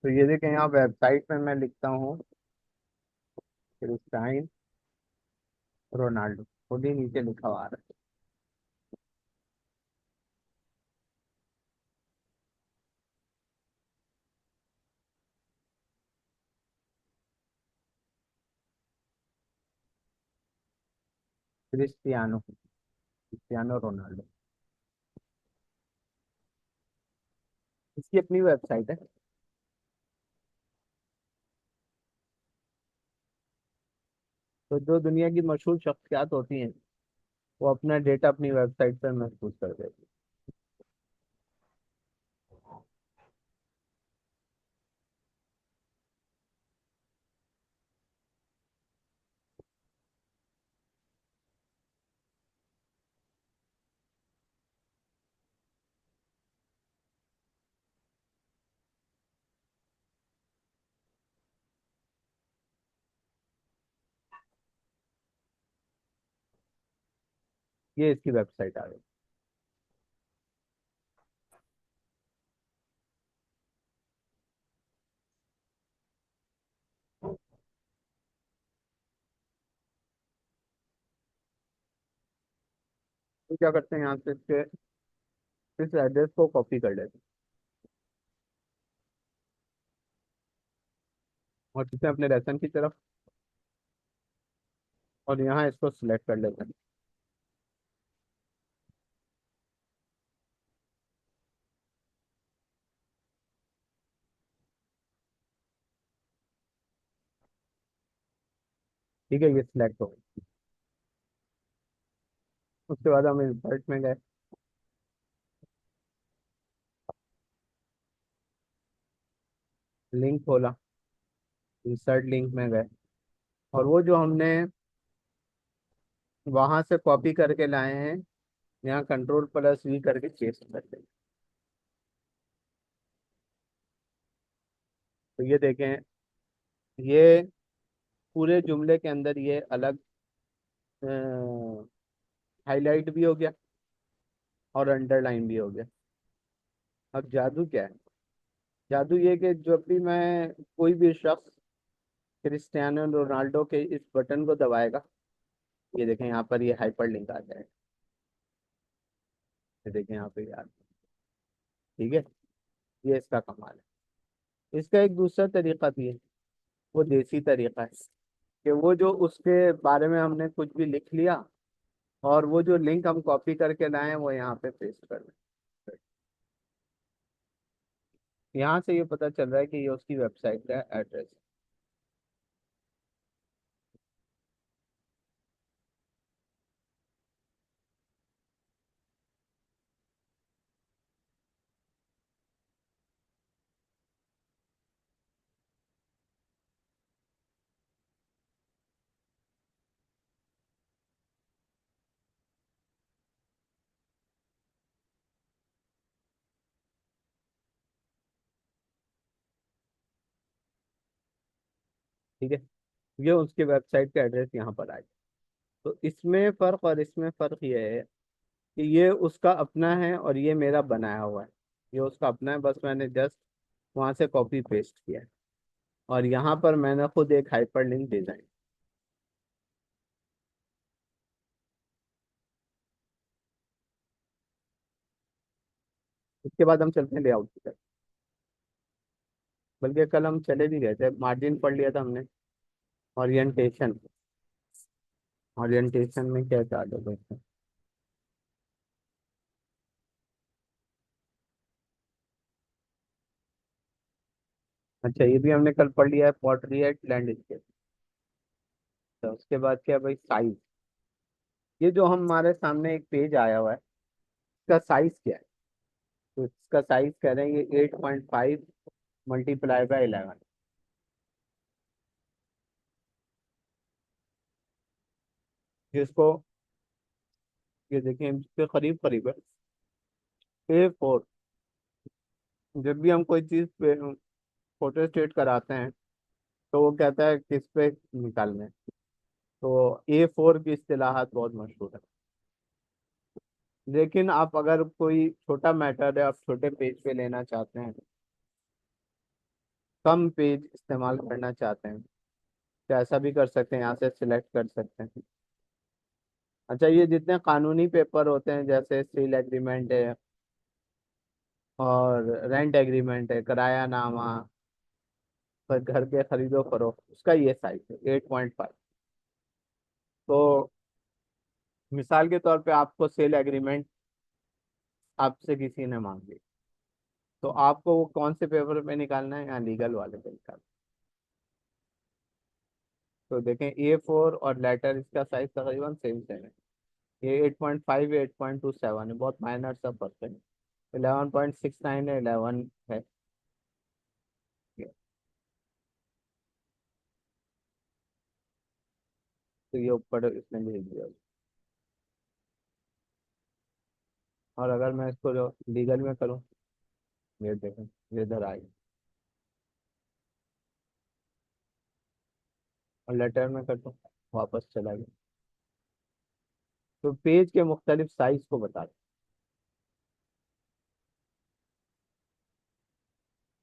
तो ये देखें यहाँ वेबसाइट में मैं लिखता हूँ क्रिस्टाइन रोनाल्डो, खुद ही नीचे लिखा हुआ आ रहा है। क्रिस्टियानो क्रिस्टियानो रोनाल्डो, इसकी अपनी वेबसाइट है। तो जो दुनिया की मशहूर शख्सियात होती हैं वो अपना डेटा अपनी वेबसाइट पर महफूज कर देती है। ये इसकी वेबसाइट आ गई। तो क्या करते हैं, यहाँ से इस एड्रेस को कॉपी कर लेते हैं और इसे अपने रेसन की तरफ, और यहाँ इसको सिलेक्ट कर लेते हैं। ठीक है, ये सिलेक्ट हो गया। उसके बाद हम इंसर्ट में गए, लिंक खोला, इंसर्ट लिंक में गए, और वो जो हमने वहां से कॉपी करके लाए हैं, यहाँ कंट्रोल+V करके पेस्ट कर देंगे। तो ये देखें, ये पूरे जुमले के अंदर ये अलग हाईलाइट भी हो गया और अंडरलाइन भी हो गया। अब जादू क्या है? जादू ये कि जब भी मैं, कोई भी शख्स क्रिस्टियानो रोनाल्डो के इस बटन को दबाएगा, ये देखें यहाँ पर ये हाइपर लिंक आ जाएगा। ये देखें यहाँ पे यार, ठीक है, ये इसका कमाल है। इसका एक दूसरा तरीका भी है, वो देसी तरीका है कि वो जो उसके बारे में हमने कुछ भी लिख लिया और वो जो लिंक हम कॉपी करके लाए हैं वो यहाँ पे पेस्ट कर दें। यहाँ से ये पता चल रहा है कि ये उसकी वेबसाइट का एड्रेस है। ठीक है, ये उसके वेबसाइट का एड्रेस यहाँ पर आएगा। तो इसमें फ़र्क और इसमें फ़र्क ये है कि ये उसका अपना है और ये मेरा बनाया हुआ है। ये उसका अपना है, बस मैंने जस्ट वहाँ से कॉपी पेस्ट किया है, और यहाँ पर मैंने खुद एक हाइपरलिंक डिजाइन। उसके बाद हम चलते हैं लेआउट की तरफ। बल्कि कल हम चले भी गए थे, मार्जिन पढ़ लिया था हमने। ओरिएंटेशन, ओरिएंटेशन में क्या चार्ट होता है? अच्छा, ये भी हमने कल पढ़ लिया है, पोर्ट्रेट लैंडस्केप। तो उसके बाद क्या भाई, साइज। ये जो हमारे सामने एक पेज आया हुआ है, इसका साइज क्या है? तो इसका साइज कह रहे हैं ये 8.5 मल्टीप्लाई बाय 11, जिसको, ये देखिए इसके करीब करीब है A4। जब भी हम कोई चीज पे फोटो स्टेट कराते हैं तो वो कहता है किस पे निकालना है। तो A4 की इस्तिलाहात बहुत मशहूर है। लेकिन आप अगर कोई छोटा मैटर है, आप छोटे पेज पे लेना चाहते हैं, कम पेज इस्तेमाल करना चाहते हैं तो ऐसा भी कर सकते हैं, यहाँ से सिलेक्ट कर सकते हैं। अच्छा, ये जितने कानूनी पेपर होते हैं जैसे सेल एग्रीमेंट है और रेंट एग्रीमेंट है, किरायानामा, पर घर के खरीदो फरोख्त, उसका ये साइज है 8.5। तो मिसाल के तौर पे आपको सेल एग्रीमेंट आपसे किसी ने मांग ली, तो आपको वो कौन से पेपर पे निकालना है? यहाँ लीगल वाले पे निकालना। तो देखें A4 और लेटर, इसका साइज तकरीबन सेम सेम है। ये 8.5 8.27 है, बहुत माइनर सा फर्क है। 11.69 है, 11 है। तो ये ऊपर इसने भेज दिया। और अगर मैं इसको जो लीगल में करूँ, ये देखें, ये इधर आई। और लेटर में कर दूँ, वापस चला गया। तो पेज के मुख्तलिफ साइज को बता दो।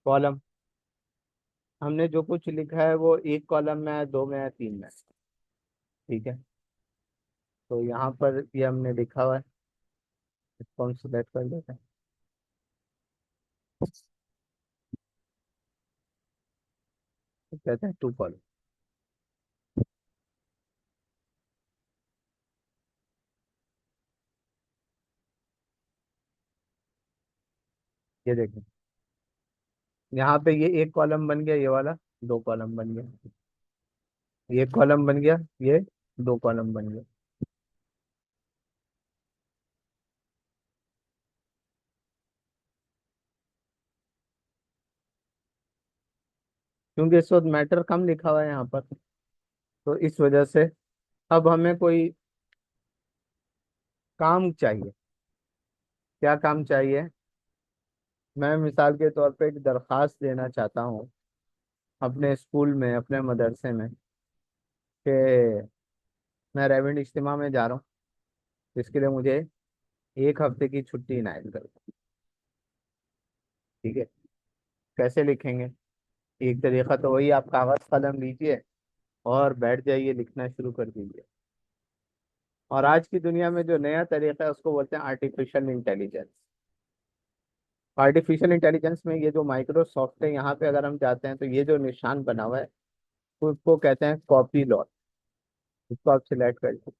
कॉलम, हमने जो कुछ लिखा है वो एक कॉलम में है, दो में है, तीन में है। ठीक है। तो यहाँ पर ये हमने लिखा हुआ है, इसको हम सिलेक्ट कर देते हैं। तो कहते हैं टू कॉलम। ये देखें, यहाँ पे ये एक कॉलम बन गया, ये वाला दो कॉलम बन गया, ये एक कॉलम बन गया, ये दो कॉलम बन गया। क्योंकि इस वक्त मैटर कम लिखा हुआ है यहाँ पर, तो इस वजह से अब हमें कोई काम चाहिए। क्या काम चाहिए? मैं मिसाल के तौर पे एक दरख्वास्त देना चाहता हूँ अपने स्कूल में, अपने मदरसे में, कि मैं रेवेन्यू इज्तिमा में जा रहा हूँ, इसके लिए मुझे एक हफ्ते की छुट्टी इनायत करो। ठीक है। कैसे लिखेंगे? एक तरीका तो वही, आप कागज कलम लीजिए और बैठ जाइए, लिखना शुरू कर दीजिए। और आज की दुनिया में जो नया तरीका है उसको बोलते हैं आर्टिफिशियल इंटेलिजेंस। आर्टिफिशियल इंटेलिजेंस में ये जो माइक्रोसॉफ्ट है, यहाँ पे अगर हम जाते हैं तो ये जो निशान बना हुआ है उसको कहते हैं कॉपी लॉट। इसको आप सिलेक्ट करिए।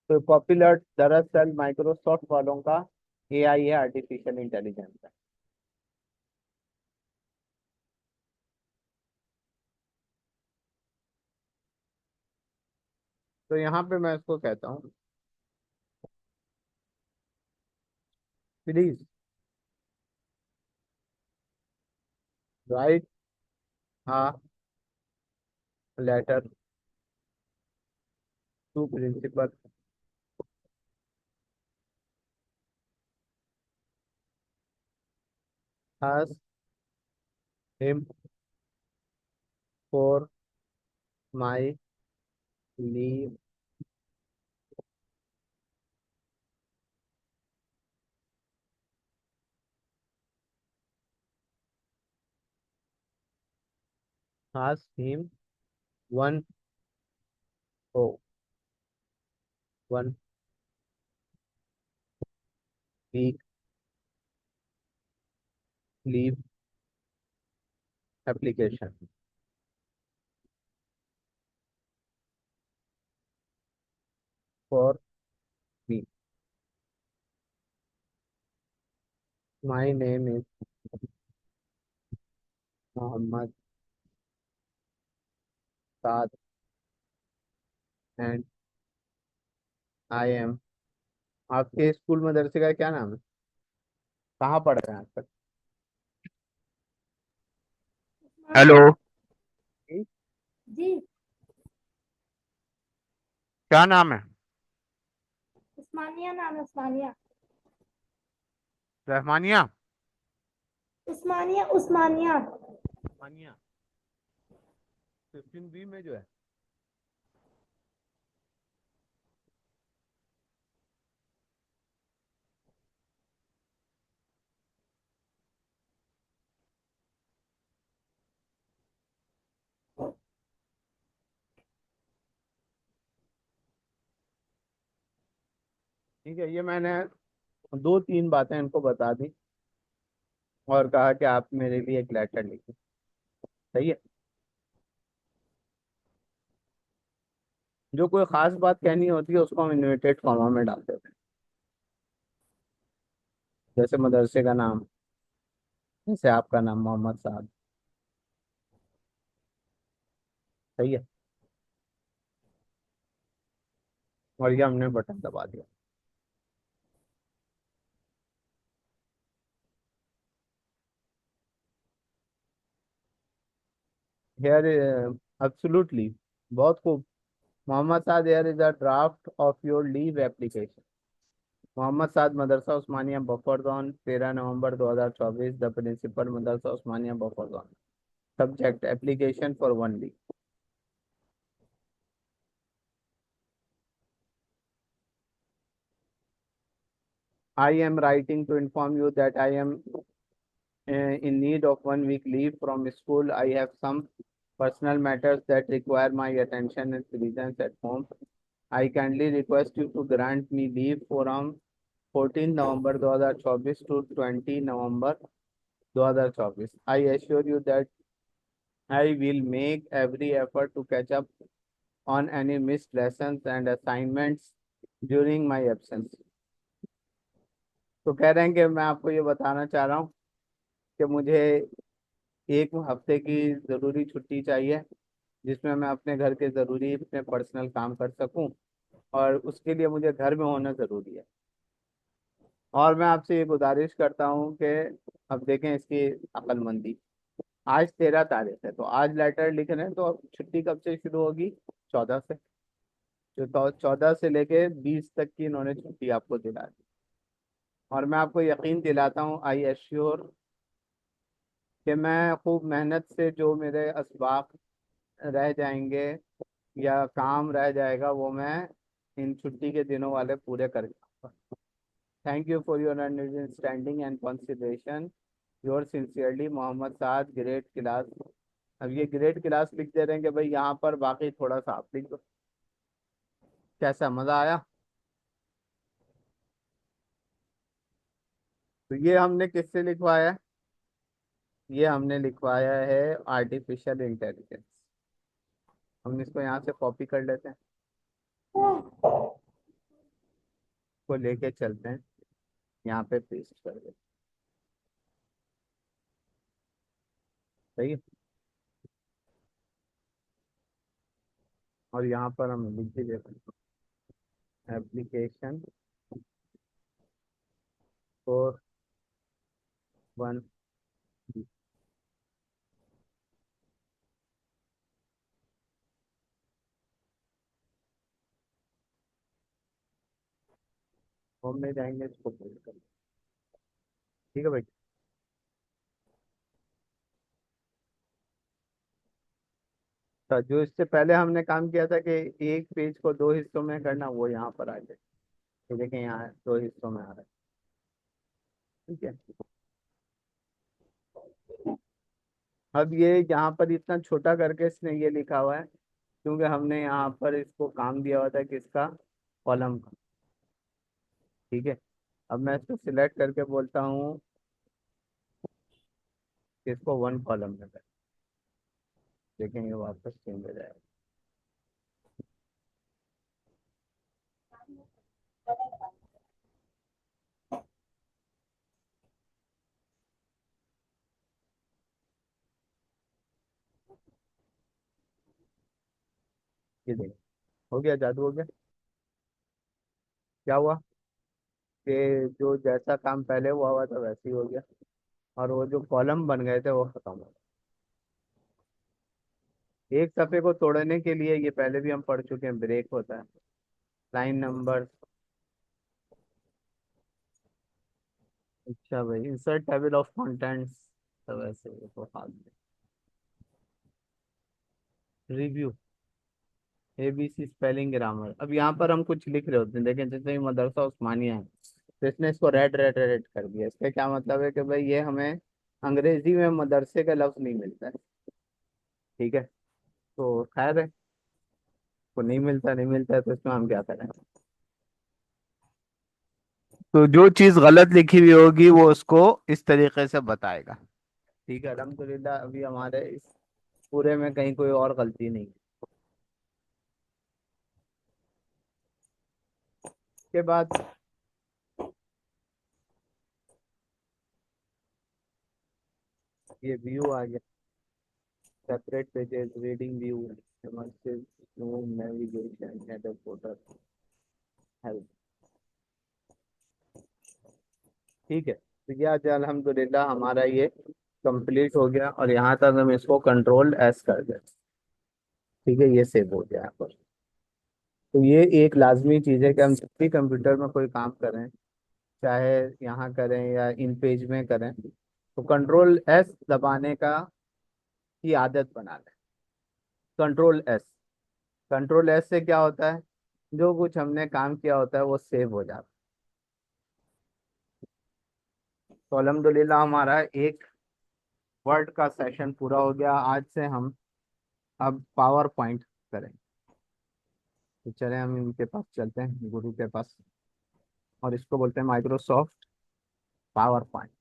तो कॉपी लॉट दरअसल माइक्रोसॉफ्ट वालों का AI है, आर्टिफिशियल इंटेलिजेंस है। तो यहाँ पे मैं इसको कहता हूँ, प्लीज राइट हाँ letter to principal ask him for my leave। ask him one oh 1 week leave application for me। My name is Mohammed Saad and I am। आपके स्कूल मदरसे का क्या नाम है? कहाँ पढ़ रहे हैं आज तक? हेलो। उस्मानिया। जी, जी। क्या नाम है? उस्मानिया नाम है, उस्मानिया। रहमानिया। उस्मानिया, उस्मानिया। रहमानिया 15B में जो है। ठीक है, ये मैंने दो तीन बातें इनको बता दी और कहा कि आप मेरे लिए एक लेटर लिखें। सही है। जो कोई खास बात कहनी होती है उसको हम इन्वर्टेड कॉमा में डाल देते हैं, जैसे मदरसे का नाम, जैसे आपका नाम मोहम्मद साहब। सही है। और ये हमने बटन दबा दिया। हेयर, एब्सोल्युटली, बहुत खूब। Mohammad Saad, here is a draft of your leave application. Mohammad Saad, Madrasa Usmania buffer zone, 13 November 2024, the principal, Madrasa Usmania buffer zone. Subject, application for 1 leave. I am writing to inform you that I am in need of 1 week leave from school. I have some personal matters that require my attention and presence at home. I kindly request you to grant me leave from 14 November 2024 to 20 November 2024. I assure you that I will make every effort to catch up on any missed lessons and assignments during my absence. तो कह रहे हैं कि मैं आपको ये बताना चाह रहा हूँ कि मुझे एक हफ्ते की ज़रूरी छुट्टी चाहिए, जिसमें मैं अपने घर के ज़रूरी अपने पर्सनल काम कर सकूं, और उसके लिए मुझे घर में होना ज़रूरी है। और मैं आपसे ये गुजारिश करता हूँ कि अब देखें इसकी अक्लमंदी। आज 13 तारीख है, तो आज लेटर लिख रहे हैं, तो अब छुट्टी कब से शुरू होगी? 14 से। जो 14 से लेके 20 तक की इन्होंने छुट्टी आपको दिला दी। और मैं आपको यकीन दिलाता हूँ, आई एश्योर, कि मैं खूब मेहनत से जो मेरे असबाक रह जाएंगे या काम रह जाएगा वो मैं इन छुट्टी के दिनों वाले पूरे कर जाऊंगा। Thank you for your understanding and consideration. Your sincerely Mohammad Saad, great class. अब ये ग्रेट क्लास लिख दे रहे हैं कि भाई यहाँ पर बाकी थोड़ा सा आप लिख दो। कैसा, मजा आया? तो ये हमने किससे लिखवाया है? ये हमने लिखवाया है आर्टिफिशियल इंटेलिजेंस। हम इसको यहाँ से कॉपी कर लेते हैं, को लेके चलते हैं, यहाँ पे पेस्ट कर देते हैं। सही है। और यहाँ पर हम लिख भी देते हैं, एप्लीकेशन फॉर 1। होम में जाएंगे, इसको पेस्ट कर। ठीक है भाई। तो जो इससे पहले हमने काम किया था कि एक पेज को दो हिस्सों में करना, वो यहाँ पर आ जाए। तो देखें यहाँ दो हिस्सों में आ रहा है। ठीक है। अब ये यहाँ पर इतना छोटा करके इसने ये लिखा हुआ है, क्योंकि हमने यहाँ पर इसको काम दिया हुआ था किसका? कॉलम का। ठीक है। अब मैं इसको सिलेक्ट करके बोलता हूँ कि इसको 1 कॉलम में कर। देखेंगे वापस चेंज हो जाएगा। ये देख, हो गया, जादू हो गया। क्या हुआ कि जो जैसा काम पहले हुआ हुआ था वैसे ही हो गया, और वो जो कॉलम बन गए थे वो खत्म हो गए। एक सफे को तोड़ने के लिए, ये पहले भी हम पढ़ चुके हैं, ब्रेक होता है। Line number. अच्छा भाई, इंसर्ट टेबल ऑफ कंटेंट्स, तो वैसे ये तो हाल में रिव्यू, ABC स्पेलिंग ग्रामर। अब यहाँ पर हम कुछ लिख रहे होते हैं, देखें जैसे ही मदरसा उस्मानिया है, तो इसने इसको रेड रेड रेड कर दिया। इसका क्या मतलब है कि भाई ये हमें अंग्रेजी में मदरसे का लफ्ज नहीं मिलता है। ठीक है। तो खैर है, को नहीं मिलता, नहीं मिलता है, तो इसमें हम क्या करें? तो जो चीज गलत लिखी हुई होगी वो उसको इस तरीके से बताएगा। ठीक है, अल्हम्दुलिल्लाह अभी हमारे इस पूरे में कहीं कोई और गलती नहीं है। के बाद ये व्यू आ गया, separate pages, reading view, navigation, header, footer, help. ठीक है, तो ये आज अल्हम्दुलिल्लाह हमारा ये कंप्लीट हो गया, और यहाँ तक हम इसको कंट्रोल एस कर दें। ठीक है, ये सेव हो गया यहाँ पर। तो ये एक लाजमी चीज़ है कि हम जब भी कंप्यूटर में कोई काम करें, चाहे यहाँ करें या इन पेज में करें, तो कंट्रोल एस दबाने का की आदत बना लें। कंट्रोल एस, कंट्रोल एस से क्या होता है, जो कुछ हमने काम किया होता है वो सेव हो जाता है। तो अल्हम्दुलिल्लाह हमारा एक वर्ड का सेशन पूरा हो गया। आज से हम अब पावर पॉइंट करें। तो चले हम इनके पास चलते हैं, गुरु के पास, और इसको बोलते हैं माइक्रोसॉफ्ट पावर पॉइंट।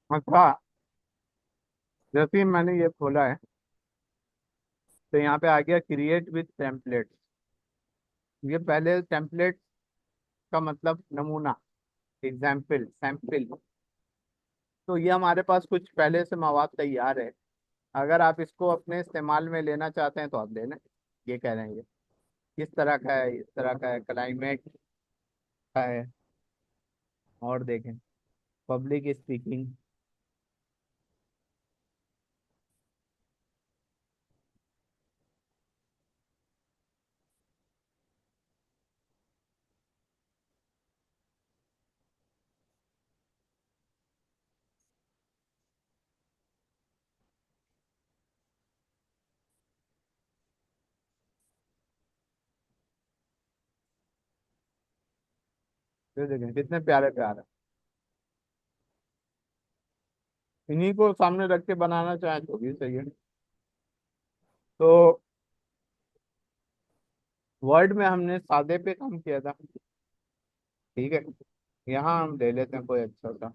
अच्छा, जैसे ही मैंने ये खोला है, तो यहाँ पे आ गया क्रिएट विथ टेम्पलेट। ये पहले टेम्पलेट का मतलब नमूना, एग्जाम्पल, सैम्पल। तो ये हमारे पास कुछ पहले से मवाद तैयार है। अगर आप इसको अपने इस्तेमाल में लेना चाहते हैं तो आप ले लें। ये कह रहे हैं, ये किस तरह का है, इस तरह का है, क्लाइमेट का है, और देखें पब्लिक स्पीकिंग। ये देखें कितने प्यारे प्यारे। इन्हीं को सामने रख के बनाना चाहें तो भी सही है। तो वर्ड में हमने सादे पे काम किया था। ठीक है, यहाँ हम ले लेते हैं कोई अच्छा सा,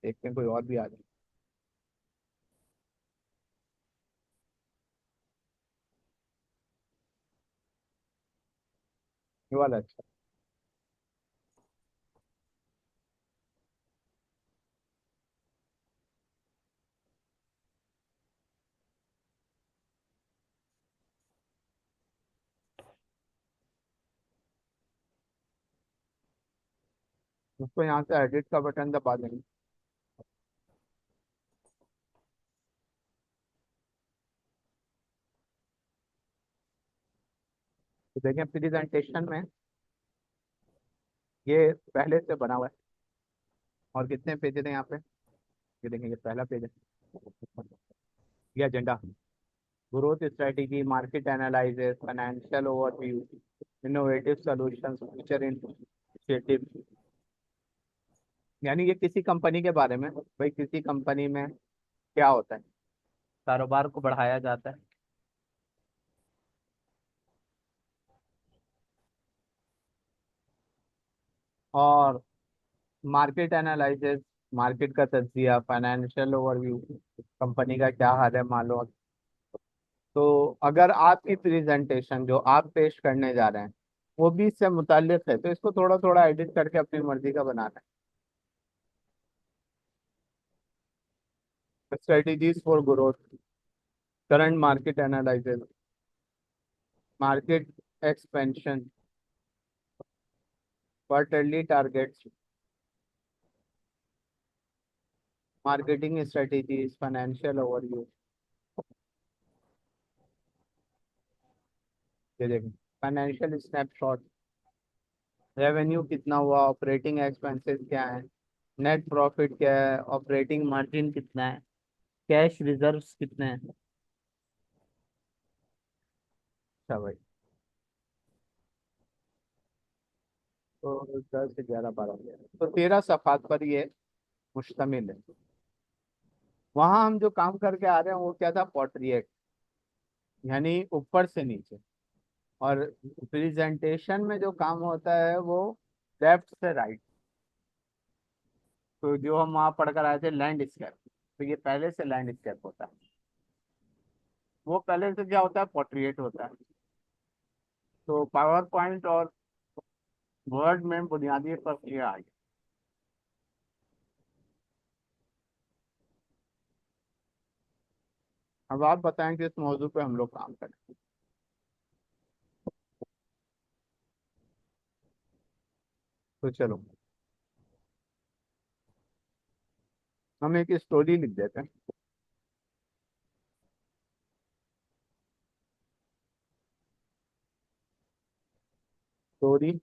देखते हैं कोई और भी आ जाए। ये वाला अच्छा। उसको यहाँ से एडिट का बटन दबा देंगे। तो देखें प्रेजेंटेशन में ये पहले से बना हुआ है। और कितने पेज थे यहाँ पे, ये देखें, ये पहला पेज है। ये agenda, growth strategy, market analysis, financial overview, innovative solutions, future initiative. यानी ये किसी कंपनी के बारे में, भाई किसी कंपनी में क्या होता है, कारोबार को बढ़ाया जाता है, और मार्केट एनालिसिस, मार्केट का तज्जिया, फाइनेंशियल ओवरव्यू, कंपनी का क्या हाल है मालूम। तो अगर आपकी प्रेजेंटेशन जो आप पेश करने जा रहे हैं वो भी इससे मुताल्लिक है तो इसको थोड़ा थोड़ा एडिट करके अपनी मर्जी का बनाना है। Strategies for growth, current market analysis, market expansion, quarterly targets, marketing strategies, financial overview. ये देखें, फाइनेंशियल स्नैपशॉट, रेवेन्यू कितना हुआ, ऑपरेटिंग एक्सपेंसेस क्या है, नेट प्रॉफिट क्या है, ऑपरेटिंग मार्जिन कितना है, कैश रिजर्व्स कितने हैं। अच्छा भाई, तो 10 11 12 तो 13 सफ़ात पर ये मुश्तमिल है। वहाँ हम जो काम करके आ रहे हैं वो क्या था, पोर्ट्रेट, यानी ऊपर से नीचे। और प्रेजेंटेशन में जो काम होता है वो लेफ्ट से राइट। तो जो हम वहाँ पढ़ कर आए थे लैंडस्केप, तो ये पहले से लैंडस्केप होता है, वो पहले से क्या होता है, पोर्ट्रेट होता है। तो पावर पॉइंट और वर्ड में बुनियादी फर्क ये आ गया। अब आप बताएं कि इस मौजू पे हम लोग काम करें। तो चलो हम एक स्टोरी लिख देते हैं। Story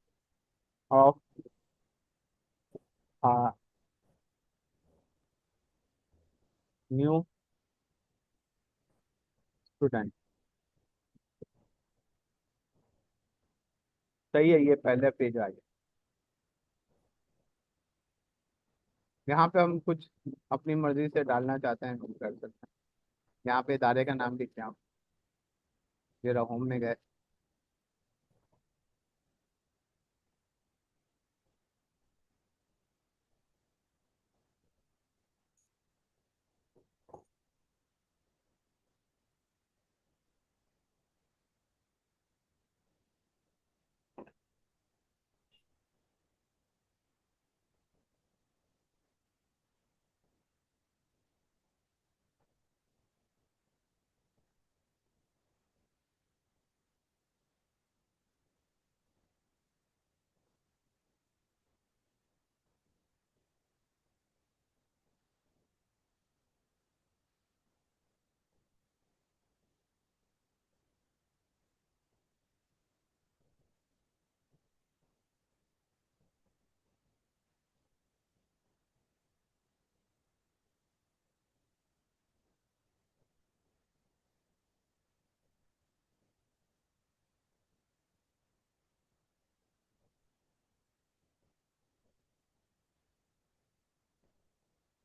of new student. सही है, ये पहले पेज आ गया। यहाँ पे हम कुछ अपनी मर्जी से डालना चाहते हैं, हम कर सकते हैं। यहाँ पे इदारे का नाम लिखते हैं आप। ये रहा, होम में गए।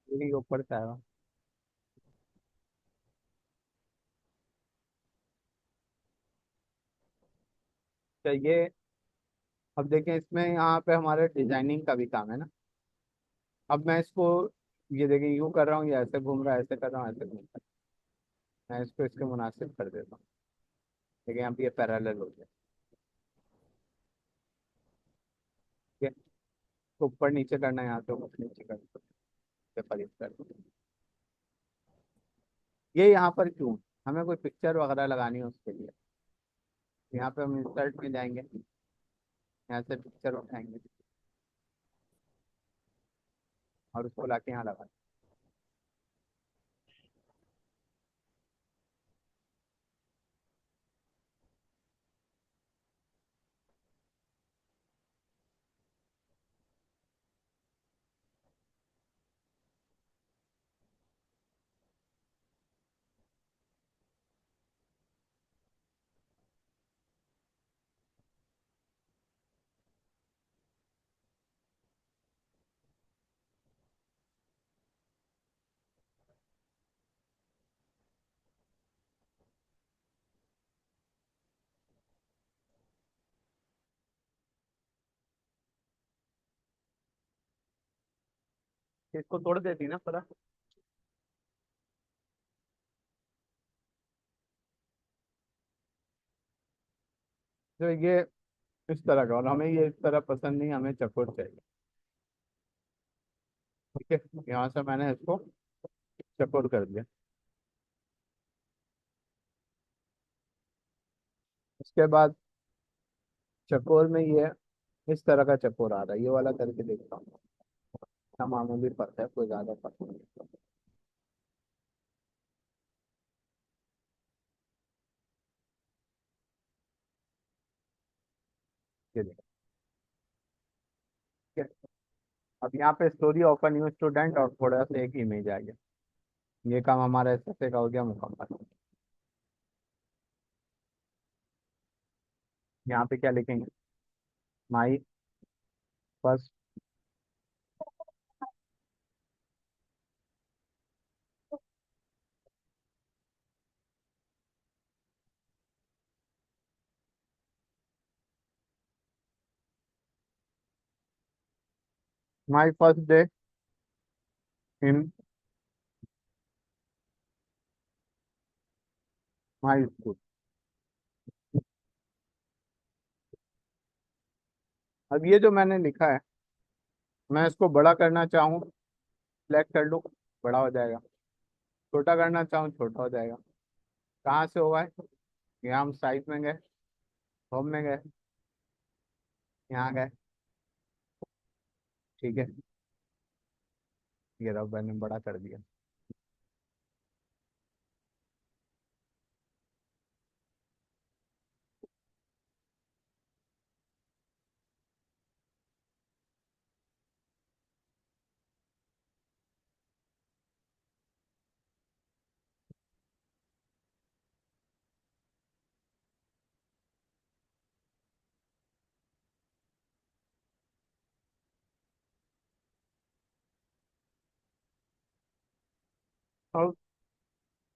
यही ऊपर से आया। तो ये, अब देखें इसमें यहाँ पे हमारे डिजाइनिंग का भी काम है ना। अब मैं इसको, ये देखें यूँ कर रहा हूँ, ये ऐसे घूम रहा है, ऐसे कर रहा हूँ, ऐसे घूम रहा है। मैं इसको इसके मुनासिब कर देता हूँ। देखिए यहाँ पे ये पैरेलल हो गया। ठीक है, तो ऊपर नीचे करना है, यहाँ पे ऊपर नीचे करना है, करीब कर दो। ये यहाँ पर क्यों, हमें कोई पिक्चर वगैरह लगानी है उसके लिए। यहाँ पे हम इंसर्ट में जाएंगे, यहाँ से पिक्चर उठाएंगे और उसको लाके यहाँ लगा। इसको तोड़ देती ना पूरा। तो ये इस तरह का, और हमें ये इस तरह पसंद नहीं, हमें चकोर चाहिए। ठीक है, यहाँ से मैंने इसको चकोर कर दिया। उसके बाद चकोर में ये इस तरह का चकोर आ रहा है, ये वाला करके देखता हूँ। इतना मामूली फर्क है, कोई ज्यादा फर्क नहीं है। ये देखो। ठीक है। अब यहाँ पे story of a new student और थोड़ा सा एक इमेज आ गया। ये काम हमारा इस का हो गया मुकम्मल। यहाँ पे क्या लिखेंगे? My first. My first day in my school. अब ये जो मैंने लिखा है, मैं इसको बड़ा करना चाहूँ, सिलेक्ट कर लूँ, बड़ा हो जाएगा। छोटा करना चाहूँ, छोटा हो जाएगा। कहाँ से हुआ है? यहाँ हम साइज में गए, होम में गए, यहाँ गए। ठीक है, ये रहा, मैंने बड़ा कर दिया। और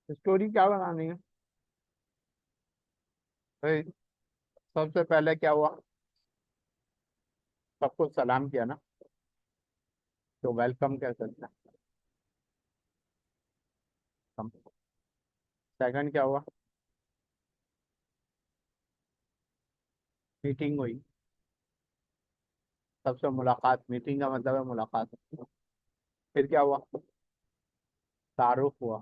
स्टोरी क्या बनानी है भाई? सबसे पहले क्या हुआ? सबको सलाम किया ना, तो वेलकम कह सकते हैं। सेकंड क्या हुआ? मीटिंग हुई। सबसे मुलाकात, मीटिंग का मतलब है मुलाकात। फिर क्या हुआ? तारुफ हुआ।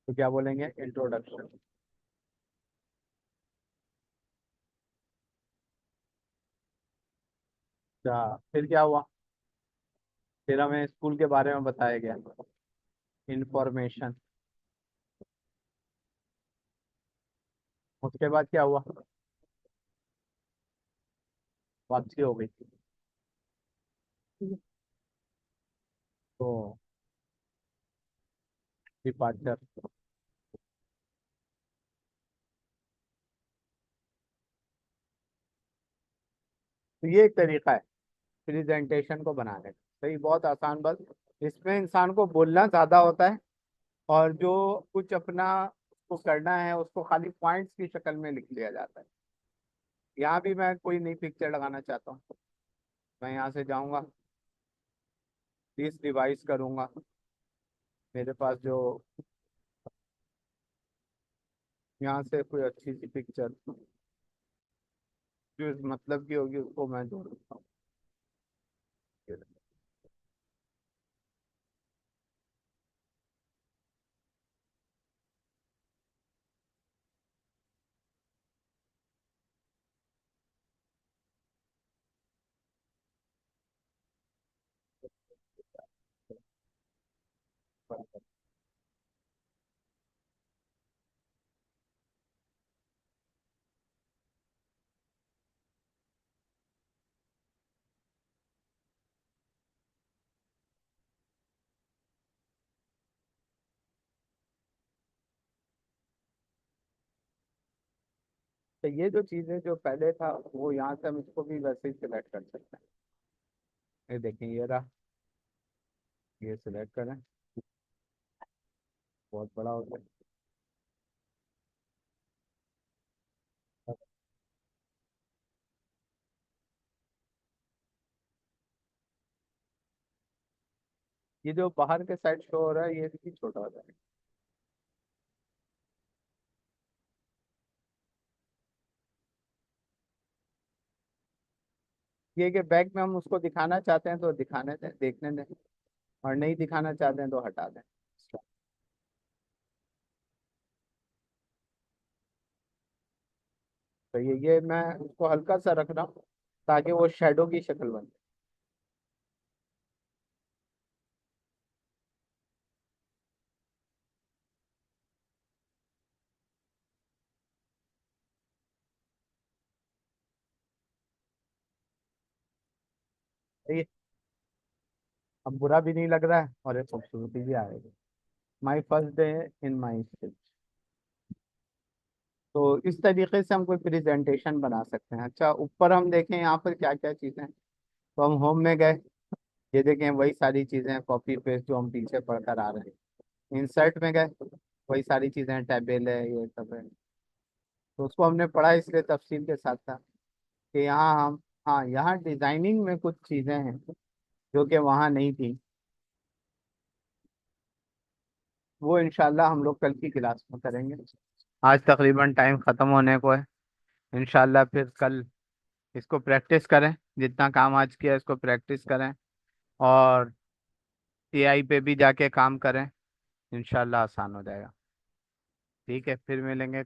तो क्या बोलेंगे? इंट्रोडक्शन। अच्छा, फिर क्या हुआ? फिर हमें स्कूल के बारे में बताया गया, इंफॉर्मेशन। उसके बाद क्या हुआ? वापसी हो गई। तो डिपार्चर। तो ये एक तरीका है प्रेजेंटेशन को बनाने का। सही, बहुत आसान। बस इसमें इंसान को बोलना ज्यादा होता है, और जो कुछ अपना को करना है उसको खाली पॉइंट्स की शक्ल में लिख लिया जाता है। यहाँ भी मैं कोई नई पिक्चर लगाना चाहता हूँ, मैं यहाँ से जाऊँगा, प्लीज रिवाइज करूँगा। मेरे पास जो यहाँ से कोई अच्छी सी पिक्चर जो इस मतलब की होगी उसको मैं जोड़ देता हूँ। तो ये जो चीज़ें जो पहले था वो यहाँ से हम इसको भी वैसे ही सिलेक्ट कर सकते हैं। ये देखें, ये रहा, ये सिलेक्ट करें, बहुत बड़ा हो गया। ये जो बाहर के साइड शो हो रहा है ये भी छोटा हो जाएगा। ये कि बैक में हम उसको दिखाना चाहते हैं तो दिखाने दें, देखने दें, और नहीं दिखाना चाहते हैं तो हटा दें। तो ये मैं उसको हल्का सा रख रहा हूँ ताकि वो शेडो की शक्ल बने। सही है। अब बुरा भी नहीं लग रहा है और एक खूबसूरती भी आएगी। My first day in my skill. तो इस तरीके से हम कोई प्रेजेंटेशन बना सकते हैं। अच्छा, ऊपर हम देखें यहाँ पर क्या क्या चीज़ें हैं। तो हम होम में गए, ये देखें वही सारी चीज़ें हैं, कॉपी पेस्ट जो हम पीछे पढ़कर आ रहे हैं। इंसर्ट में गए, वही सारी चीज़ें हैं, टेबल है, ये सब है। तो उसको हमने पढ़ा इसलिए तफसील के साथ था कि यहाँ हम, हाँ यहाँ डिजाइनिंग में कुछ चीज़ें हैं जो कि वहाँ नहीं थी। वो इंशाल्लाह हम लोग कल की क्लास में करेंगे। आज तकरीबन टाइम ख़त्म होने को है। इंशाल्लाह फिर कल इसको प्रैक्टिस करें, जितना काम आज किया इसको प्रैक्टिस करें, और एआई पे भी जाके काम करें। इंशाल्लाह आसान हो जाएगा। ठीक है, फिर मिलेंगे।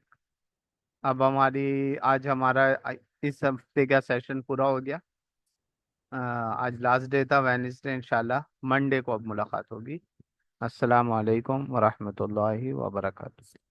अब हमारी, आज हमारा इस हफ्ते का सेशन पूरा हो गया। आज लास्ट डे था, वेडनेसडे, इंशाल्लाह मंडे को अब मुलाकात होगी। अस्सलाम वालेकुम वरहमतुल्लाहि वबरकातुहू।